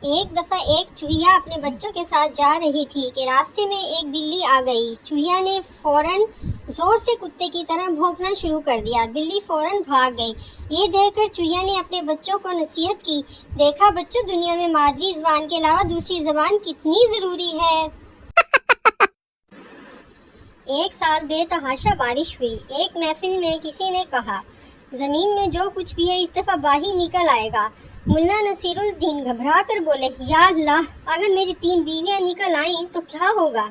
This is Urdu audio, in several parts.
ایک دفعہ ایک چوہیا اپنے بچوں کے ساتھ جا رہی تھی کہ راستے میں ایک بلی آ گئی۔ چوہیا نے فوراً زور سے کتے کی طرح بھونکنا شروع کر دیا۔ بلی فوراً بھاگ گئی۔ یہ دیکھ کر چوہیا نے اپنے بچوں کو نصیحت کی، دیکھا بچوں، دنیا میں مادری زبان کے علاوہ دوسری زبان کتنی ضروری ہے۔ ایک سال بے تحاشا بارش ہوئی۔ ایک محفل میں کسی نے کہا، زمین میں جو کچھ بھی ہے اس دفعہ باہی نکل آئے گا۔ ملا نصیر الدین گھبرا کر بولے، یا اللہ، اگر میری 3 بیویاں نکل آئیں تو کیا ہوگا؟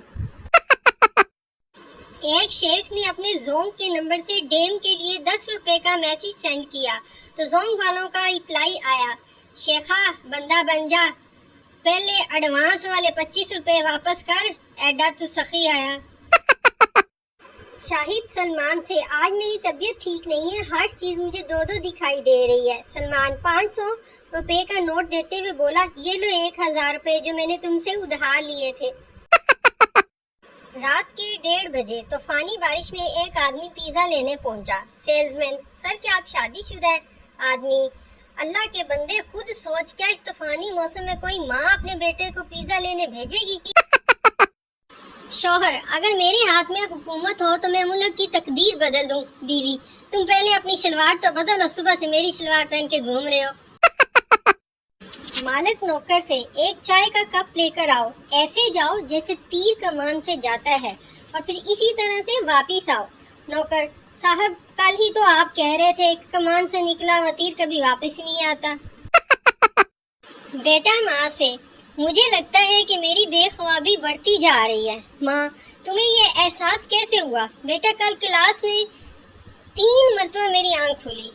ایک شیخ نے اپنے زونگ کے نمبر سے ڈیم کے لیے 10 روپے کا میسج سینڈ کیا تو زونگ والوں کا رپلائی آیا، شیخا بندہ بن جا، پہلے ایڈوانس والے 25 روپے واپس کر، ایڈا تو سخی آیا۔ شاہد سلمان سے، آج میری طبیعت ٹھیک نہیں ہے، ہر چیز مجھے 2 دکھائی دے رہی ہے۔ سلمان 500 روپے کا نوٹ دیتے ہوئے بولا، یہ لو 1000 روپے جو میں نے تم سے ادھار لیے تھے۔ رات کے 1:30 بجے طوفانی بارش میں ایک آدمی پیزا لینے پہنچا۔ سیلز مین، سر کیا آپ شادی شدہ ہیں؟ آدمی، اللہ کے بندے خود سوچ، کیا اس طوفانی موسم میں کوئی ماں اپنے بیٹے کو پیزا لینے بھیجے گی؟ شوہر، اگر میرے ہاتھ میں حکومت ہو تو میں ملک کی تقدیر بدل دوں۔ بیوی، تم پہلے اپنی شلوار تو بدلو، صبح سے میری شلوار پہن کے گھوم رہے ہو۔ مالک نوکر سے، ایک چائے کا کپ لے کر آؤ، ایسے جاؤ جیسے تیر کمان سے جاتا ہے اور پھر اسی طرح سے واپس آؤ۔ نوکر، صاحب کل ہی تو آپ کہہ رہے تھے کہ کمان سے نکلا ہوا تیر کبھی واپس نہیں آتا۔ بیٹا ماں سے، مجھے لگتا ہے کہ میری بے خوابی بڑھتی جا رہی ہے۔ ماں، تمہیں یہ احساس کیسے ہوا؟ بیٹا، کل کلاس میں 3 مرتبہ میری آنکھ کھلی۔